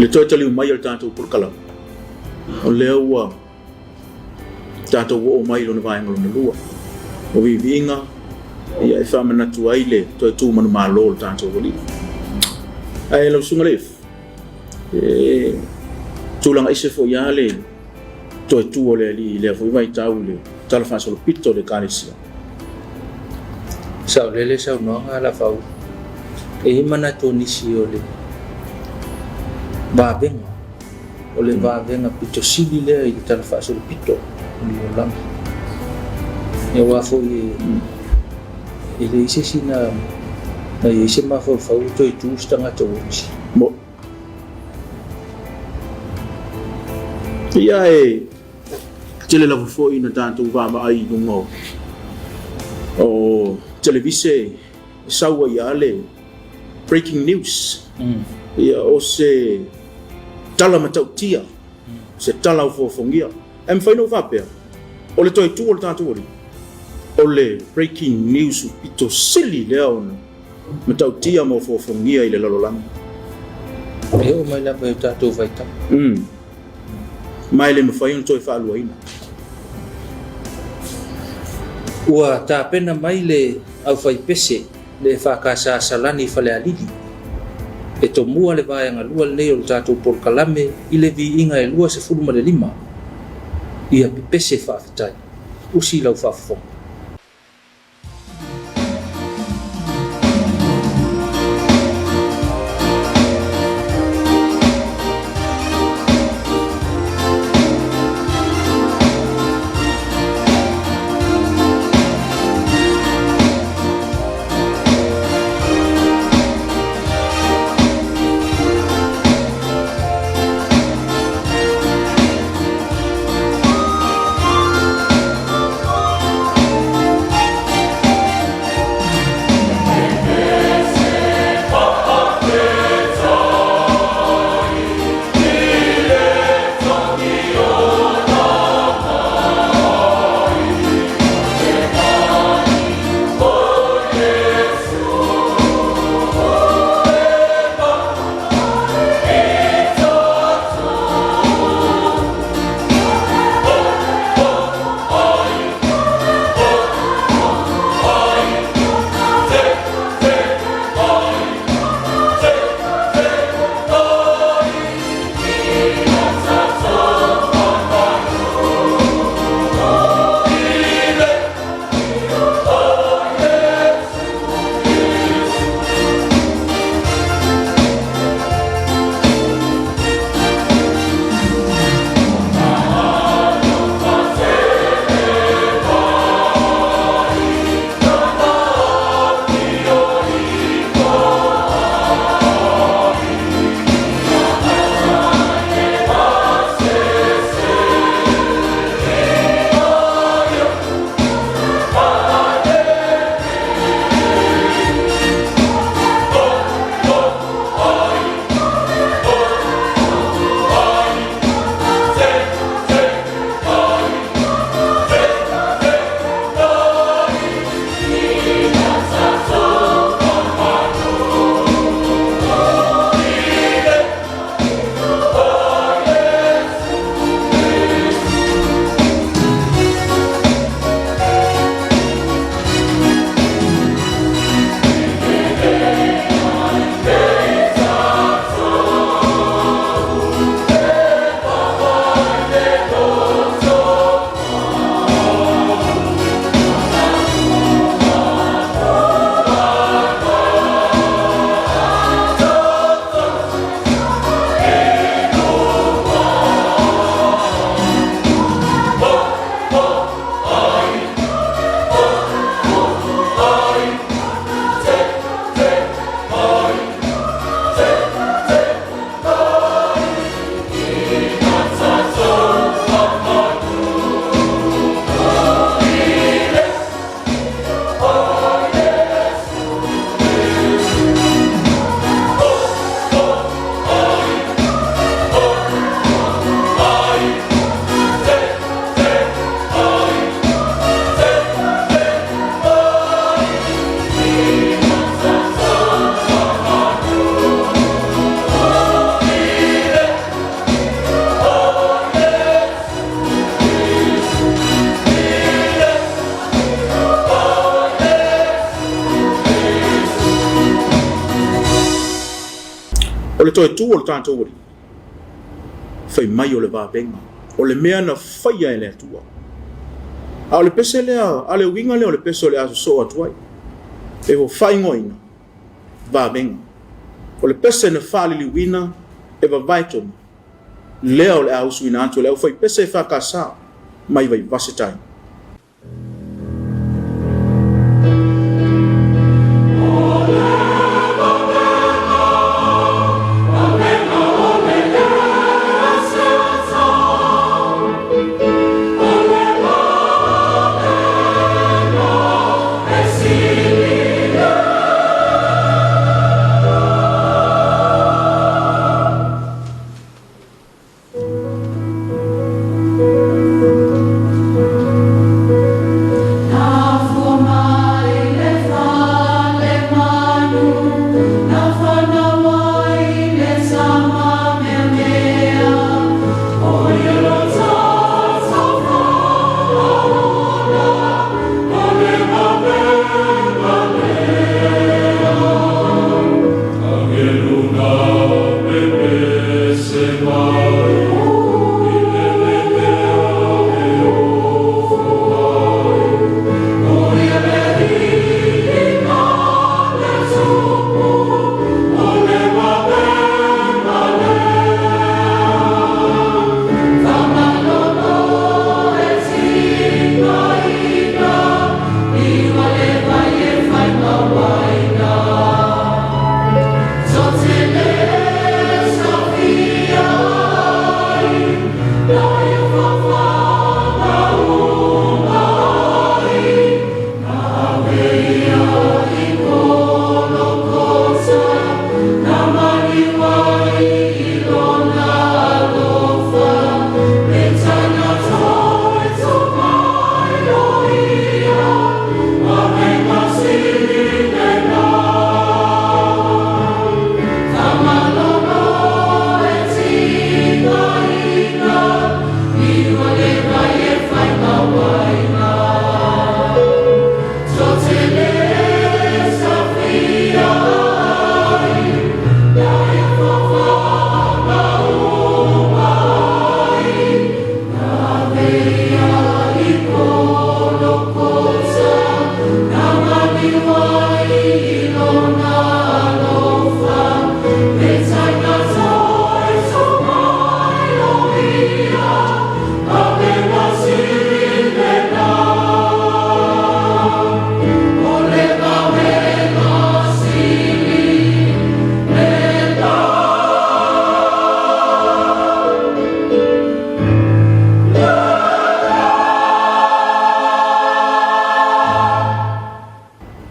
le toi tali mai al tanto por kala o lewa tanto o mai lo vai ngolo lua o vivinga ia e fa mana tu aile toi tu manu malo tanto oli ai lo sungalef tulang ise fo yale toi tu ole li le fo vai taule tala fa solo pito le kanisia sa lele sa no ala fa e mana to nisi ole ba benga ole ba benga pito sili le i tala fa solo pito ni olang e wa fo e le ise sina na ise ma fo fa to i tu stanga to mo ia e tele la fo ina tanto va ai no o televise sawa yale breaking news ia o se tala matautia se tala fo fongia em fai no va pe o le toi tu o tanto o le breaking news ito silly leon matautia mo fo fongia ile lololang e o mai la pe tato vai ta mai le mafai on toi fa aluaina ua ta pena mai le au fai pese le fa ka sa salani fa le alili e to mua le vai nga lua le o tato por kalame ile vi inga e lua se fulu ma le lima ia pese fa fitai usi lau fa fo le toi tu o le tanto ori fai mai o le vabenga o le mea na faia ele atua a o le pese lea a le winga lea o le pese o le aso so atuai e ho fai ngoina vabenga o le pese na fali wina e va vaito lea o le ausu ina anto lea o fai pese e whakasa mai vai vasetai.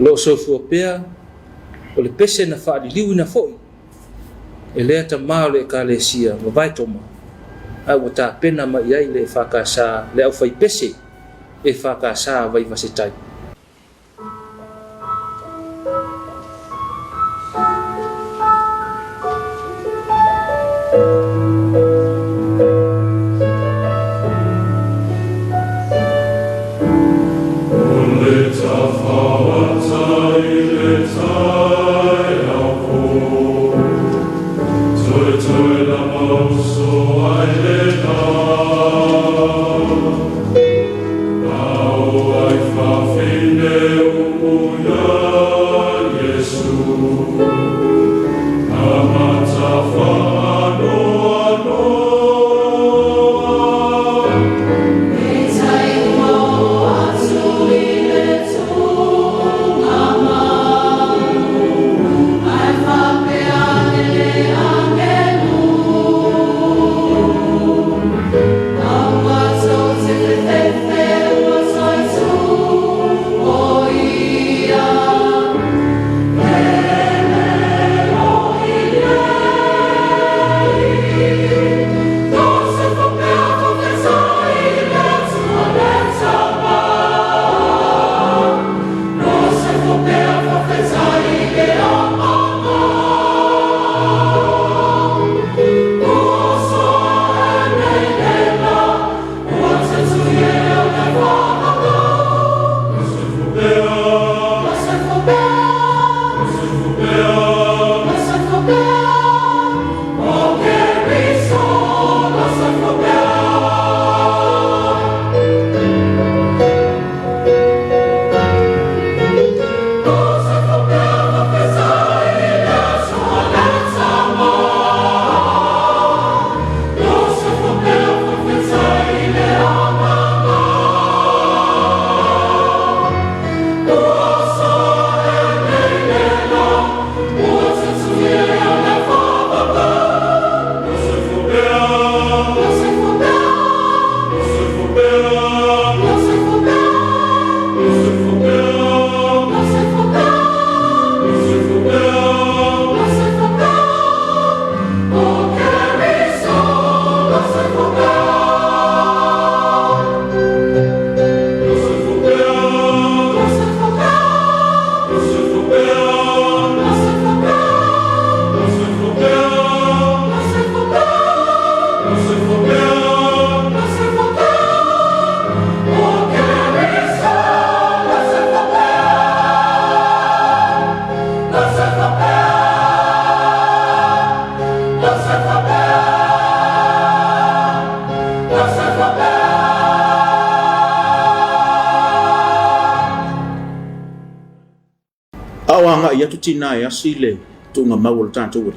Lo sofu pea o le pese na whaariliu ina foi e lea ta mao le ekalesia ma vai toma au ta pena ma iai le whakasa le au whai pese e whakasa vai vasetai. Now I Awanga ia tutina ia sile tunga maul tanto.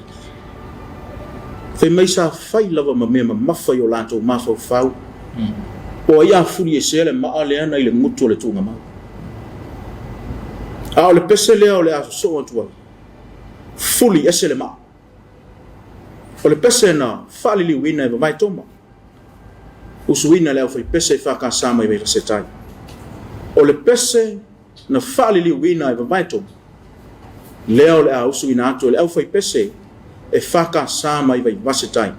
Fe mai sa fai lava mamema mafa yo lanto mafa fau. O ia furi sele ma ale ana ile mutu le tunga mau. A le pese le o le aso so antua. Fully esele ma. O le pese na fali li wina e vai toma. Usuina le foi pese fa ka sama e setai. O le pese na fali li wina e vai toma. Leo le usuina atu le foi pese e fa ka sama e vai setai.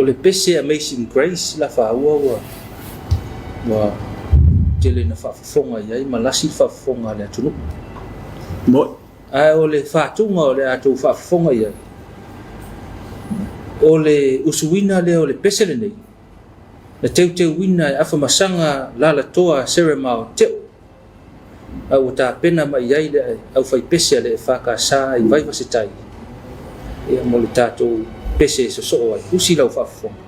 le pese Amazing Grace la faua wa tele na fafonga ia malasi fafonga le tunu mo o le fatunga o le atu fafonga ia o le usuina le o le pese le nei na teu wina e afa masanga lala toa seremao teu au ta pena mai ai le au fai pese le EFKS i vai vasetai e mo le tatou pese so ai usi lau fafo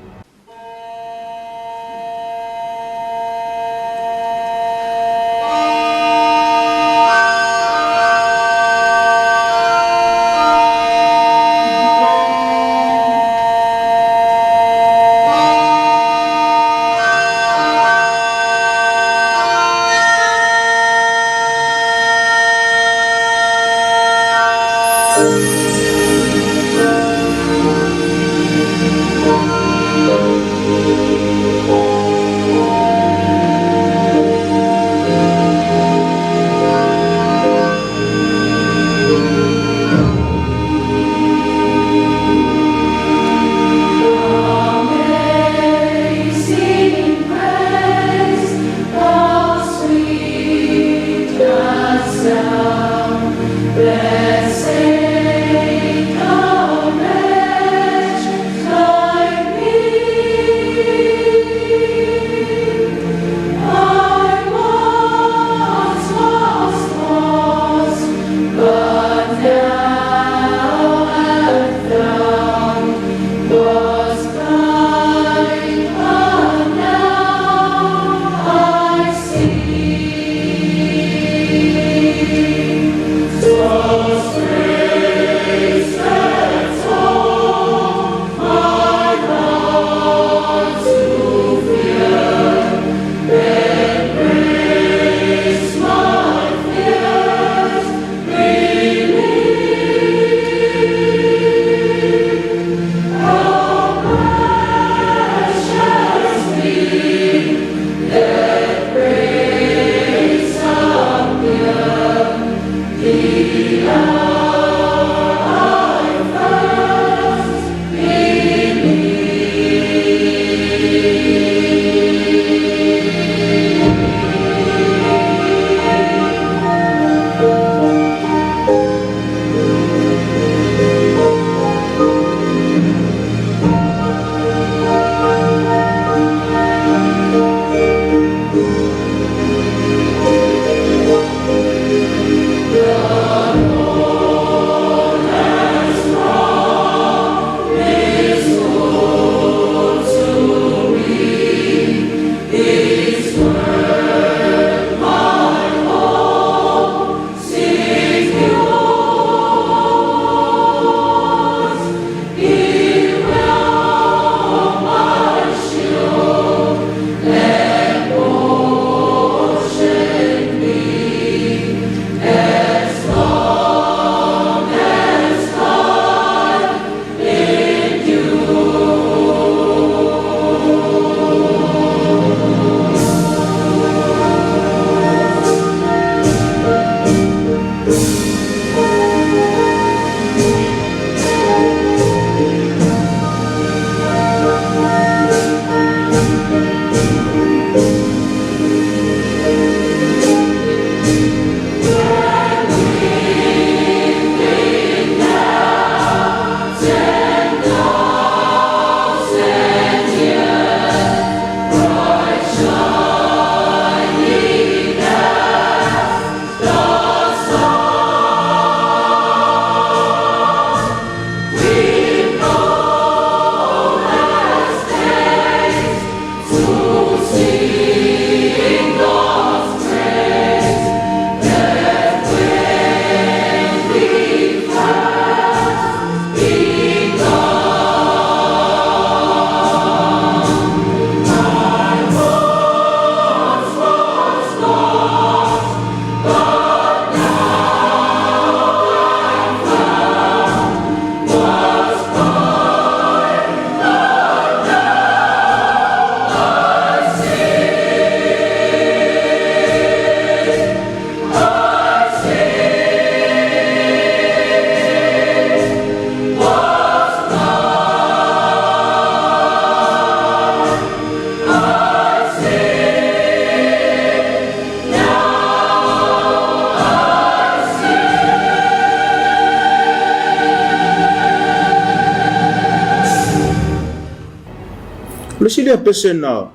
Le sile pese na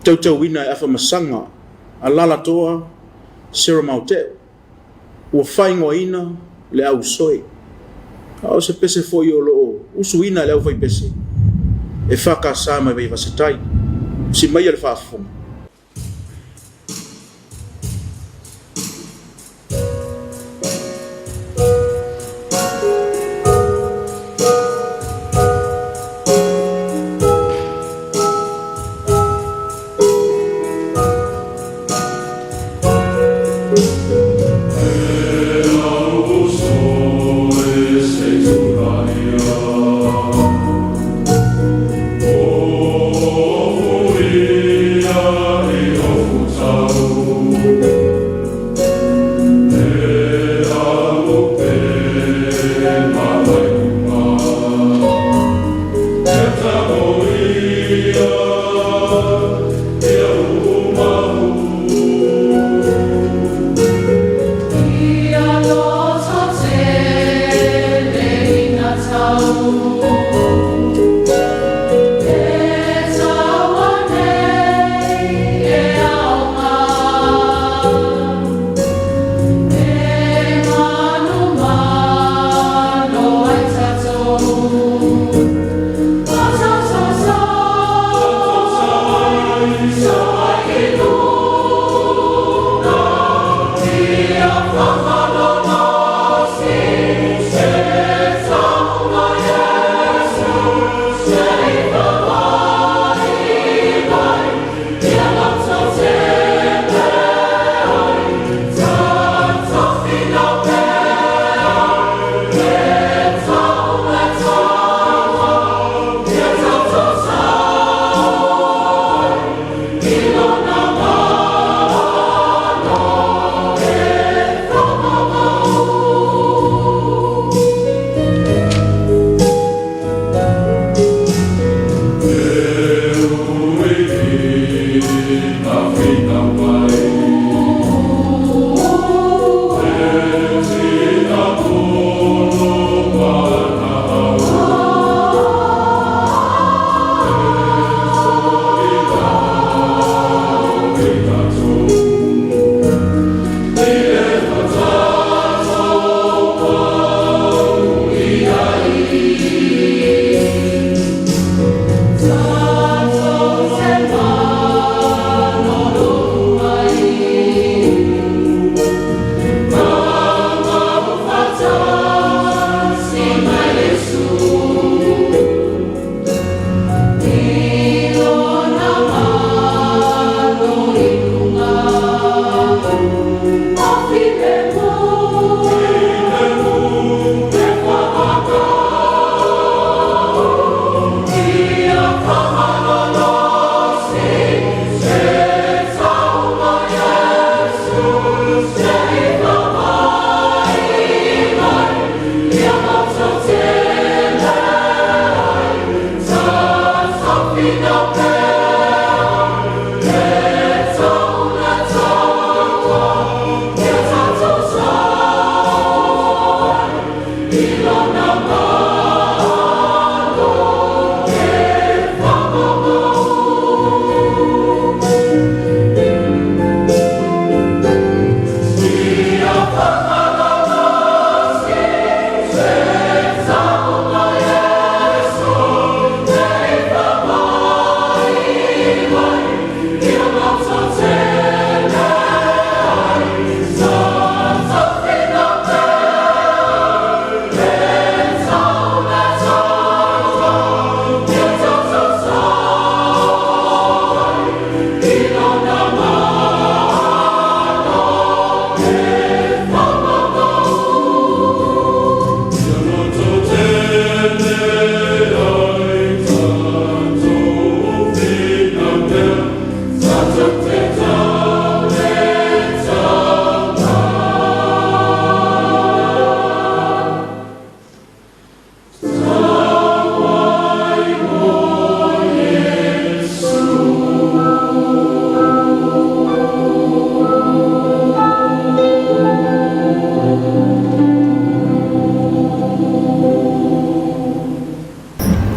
Tautau ina e whamasanga a lala toa Sera Mauteo. Ua whaingoa ina le au soe. Au se pese fo i o loo usu ina le au vai pese. E whakasa mai vai vasetai. Si mai ale whaafonga.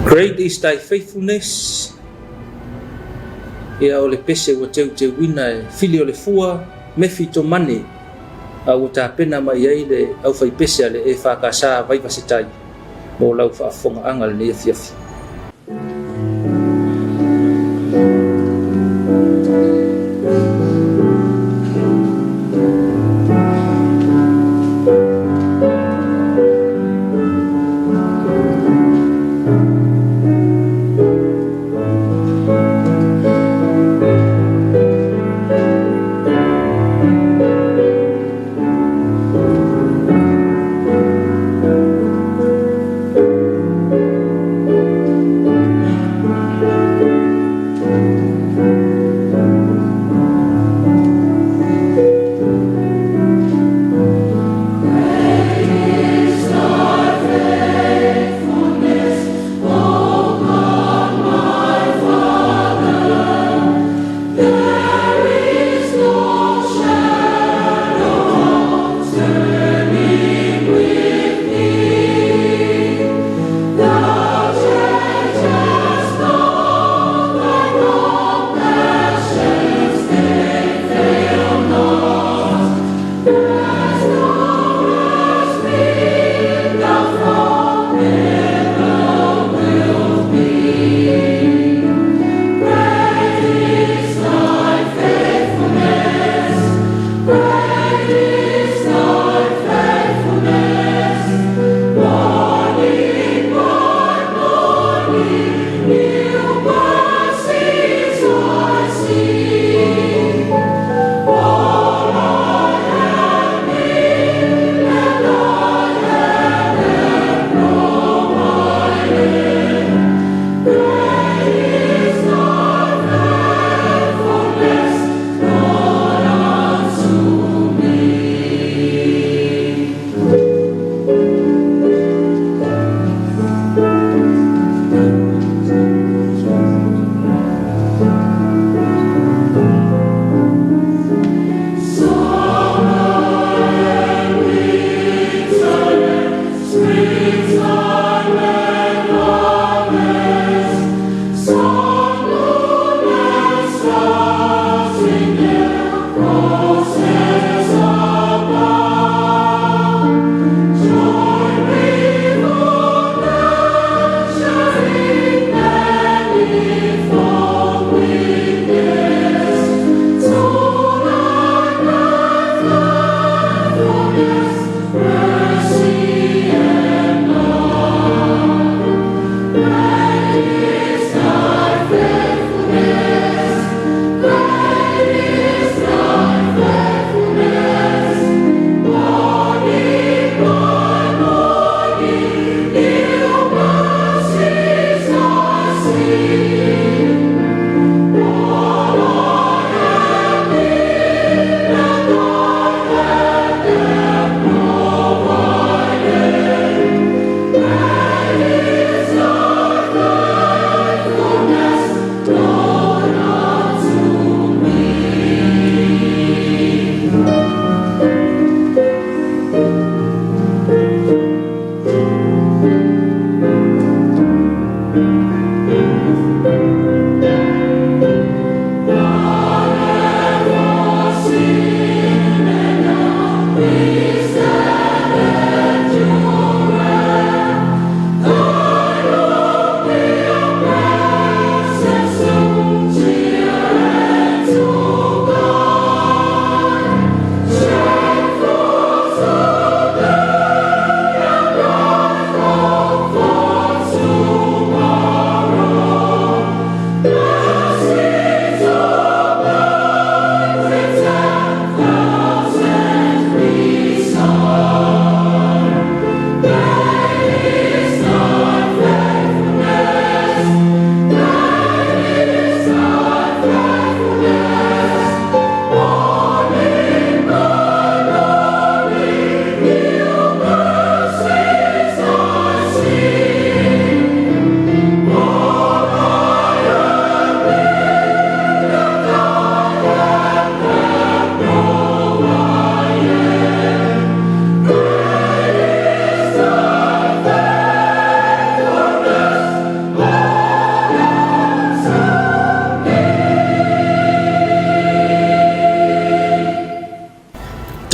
Great is thy faithfulness. ia o le pese ua teu wina e fili o le fua me fito mane au ta pena mai ai le au fai pese ale e whakasa vai vasitai mo lau whaafonga anga le ne fiafi.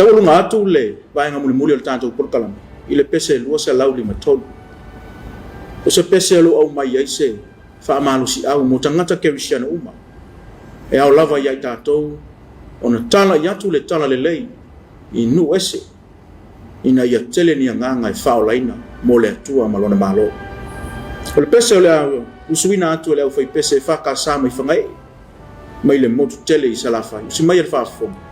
Taulunga atu le vaenga muli o le tātou porokalame i le pese lua se lau lima tolu. O se pese lo au mai ai se whaamalusi au mo tangata kerisiana uma. E au lava iai tātou ona tala i atu le tala le lei i nu ese ina ia tele ni nganga e whaolaina mo le atua malona malo. O le pese o le au usuina atu le au whai pese e whakasa mai whangai mai le motu tele i salafai. Usi mai le whaafonga.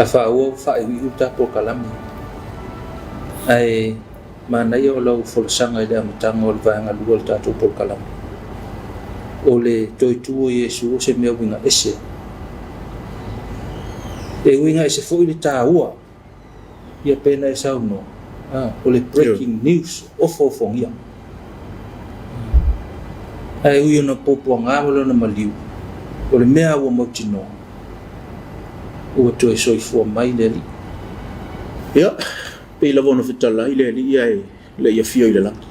la whaaua whaewiu tapo kalami. Ai manai o lau wholasanga i le amatanga o le vaenga lua le tatou po kalami. O le toitua Iesu o se mea winga ese. E winga ese fo i le tāua. Ia pena e sauno. O le breaking news o fofongia. Ai ui ona popo ngā wala na maliu. O le mea ua mautino. Ua toi soifua mai le li. Ia, pei la vono fitala i le li ia e le ia fio i le laki.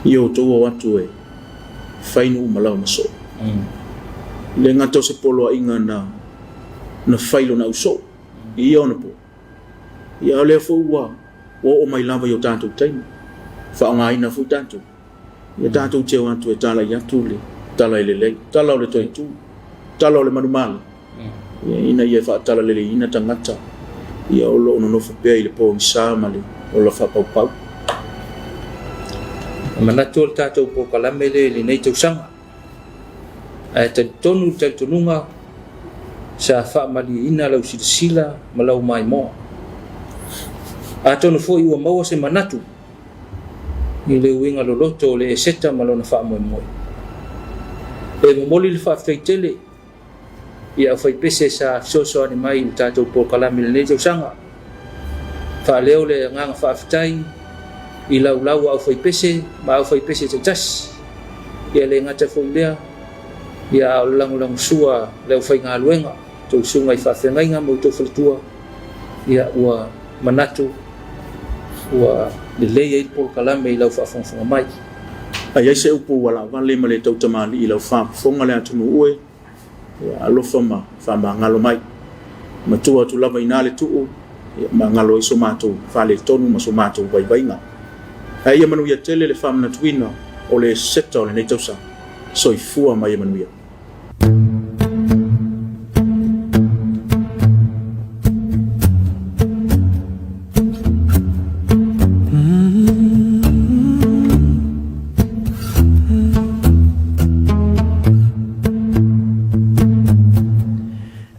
Ia o tōua watu e fainu malau na so le ngata se polo inga na failo na uso ia ona po ia le fo wa o mai lava yo tanto time fa nga ina fu tanto ia tanto che wan tu tala ya tu le tala le tala le toi tu tala le manumal ia ina ia fa tala le ina tangata ia o lo no fo pe le po sa male o lo fa pau mana tol tato po kalamele le nei tau sanga ai te tonu te tununga sa fa mali ina lau sila malau mai mo a tonu fo i wa maua se manatu i le winga lo loto le Eseta malo na fa mo mo e mo le fa feitele ia fai pese sa so ani mai tato po kalamele nei tau sanga fa leo le nganga fa fitai i lau au fai pese ma au fai pese te tas ia le ngata fo lea ia o lang sua le fai nga luenga to sunga i fa fenga nga mo to fletua ia ua manatu ua le le i por kalame i lau fa fonga mai ai se upu wala vale male tau tamali i lau fa fonga le atu ue ia alofa ma fa ngalo mai matua tu lava inale tu ma ngalo iso mato fa le tonu ma so mato vai nga ai ia manuia tele le famna twina o le Eseta o le nei tausa soifua mai ia manuia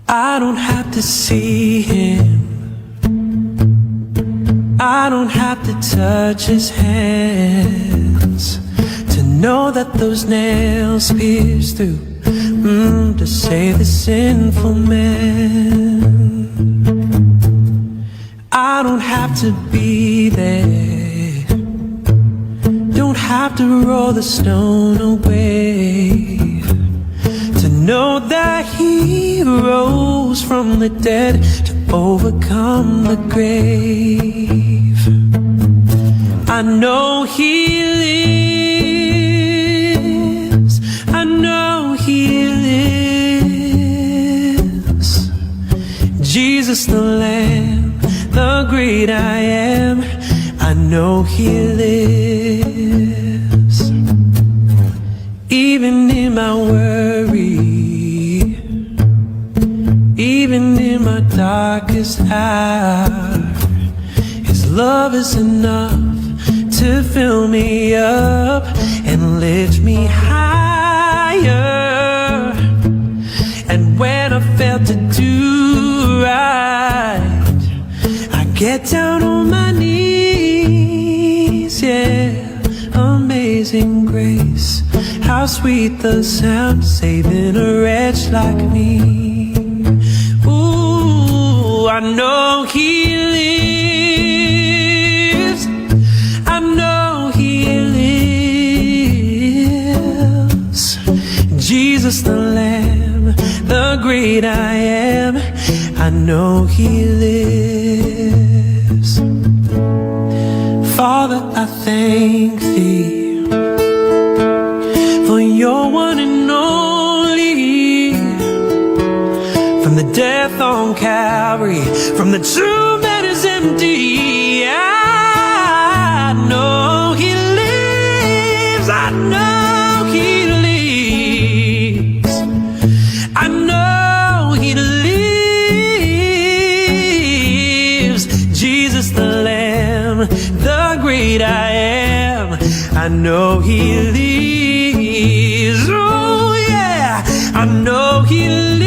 I don't have to see him, I don't have to touch his hands to know that those nails pierce through to save the sinful man. I don't have to be there, don't have to roll the stone away to know that he rose from the dead to overcome the grave. I know he lives, I know he lives. Jesus the Lamb, the great I am, I know he lives. Even in my worry, even in my darkest hour, his love is enough to fill me up and lift me higher. And when I fail to do right, I get down on my knees, yeah. Amazing grace, how sweet the sound, saving a wretch like me. Ooh, I know he lives, I know he lives. Jesus the Lamb, the great I am, I know he lives. Father, I thank thee for your one and only, from the death on Calvary, from the tomb that is empty. I know he lives, I know he lives, I know he lives. Jesus the Lamb, the great I am, I know he lives. Oh yeah, I know he lives,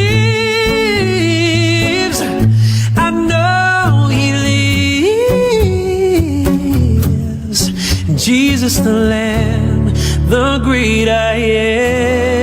I know he lives. Jesus the Lamb, the great I am.